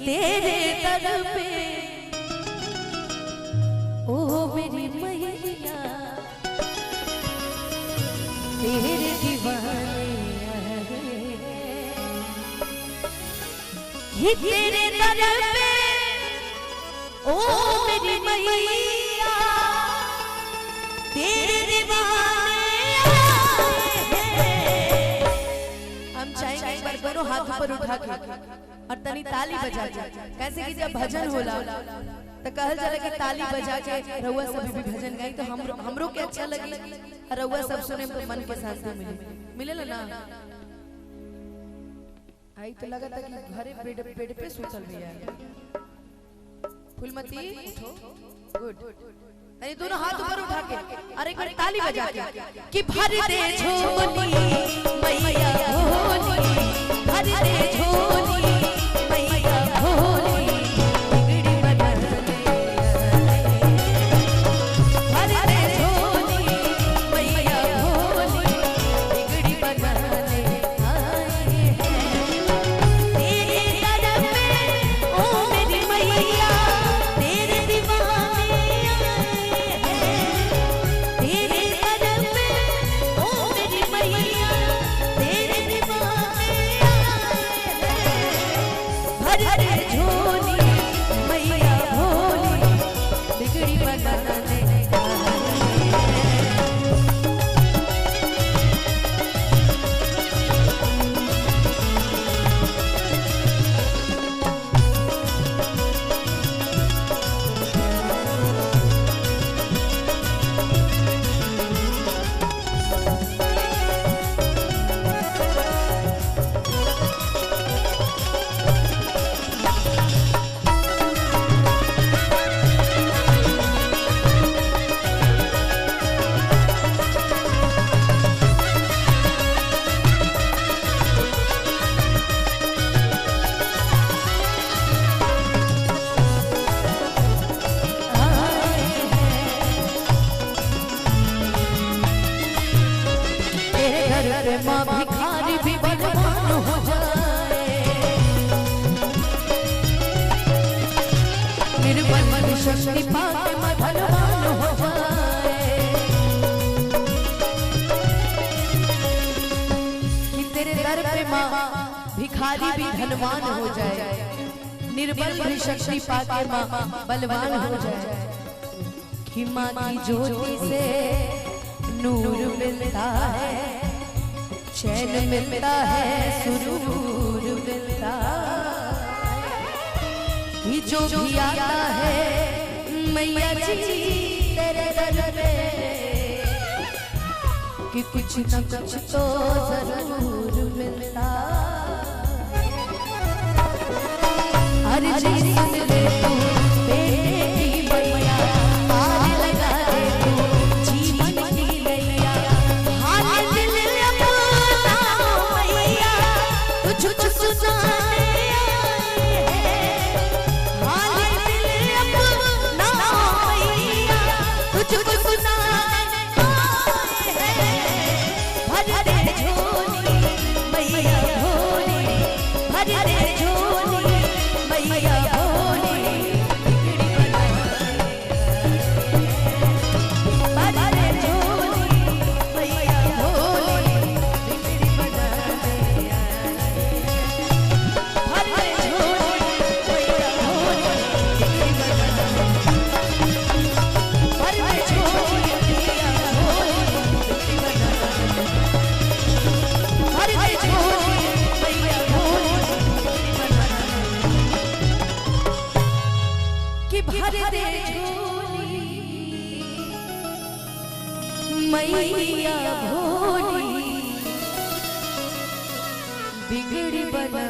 तेरे दर पे ओ मेरी मैया तेरे दीवाने ये तेरे दर पे ओ मेरी मैया तेरे दीवाने हम चाहेंगे एक बार दोनों हाथ ऊपर उठा के और तनी ताली बजा के, कैसे कि जब भजन होला तो कहल जाला कि ताली बजा के रउआ सब भी भजन गाई तो हमरो के अच्छा लगी, रउआ सब सुने तो मन के शांति मिले ना। आई तो लगा था कि घरे बेड पे सुतल भी है। फूलमती उठो, गुड। अरे दोनों हाथ ऊपर उठा के अरे एक बार ताली बजा के कि भर दे झोली मैया भोली, भर दे झोली मैया भोली, बिगड़ी बना ले भर दे झोली मैया भोली, बिगड़ी बना ले आए हैं तेरे दर पे ओ मेरी मैया तेरे दीवाने आए हैं तेरे दर पे ओ मेरी मैया तेरे दीवाने आए हैं भर दे झोली मैया भोली, बिगड़ी बना ले माँ भिखारी भी बलवान हो जाए, निर्बल मन शक्ति पाके माँ धनवान हो जाए कि तेरे दर पे माँ भिखारी भी धनवान हो जाए, निर्बल भी शक्ति पाके माँ बलवान हो जाए कि माँ की ज्योति से नूर मिलता है, चैन मिलता है, सुरूर मिलता है, जो भी आता है मैया जी तेरे दर पे कि कुछ न कुछ तो जरूर मिलता हर चीज सुन ले तू बेटे की मैया पार लगा दे तू जीवन की नैया हाथ दिल कुछ सुनाने आए हैं हाल दिल अपना मैया कुछ सुनाने आए हैं भर दे झोली मैया भोली, भर दे झोली मैया भोली, बिगड़ी बना भर दे झोली मैया भोली, बिगड़ी बना भर दे झोली मैया भोली, बिगड़ी बना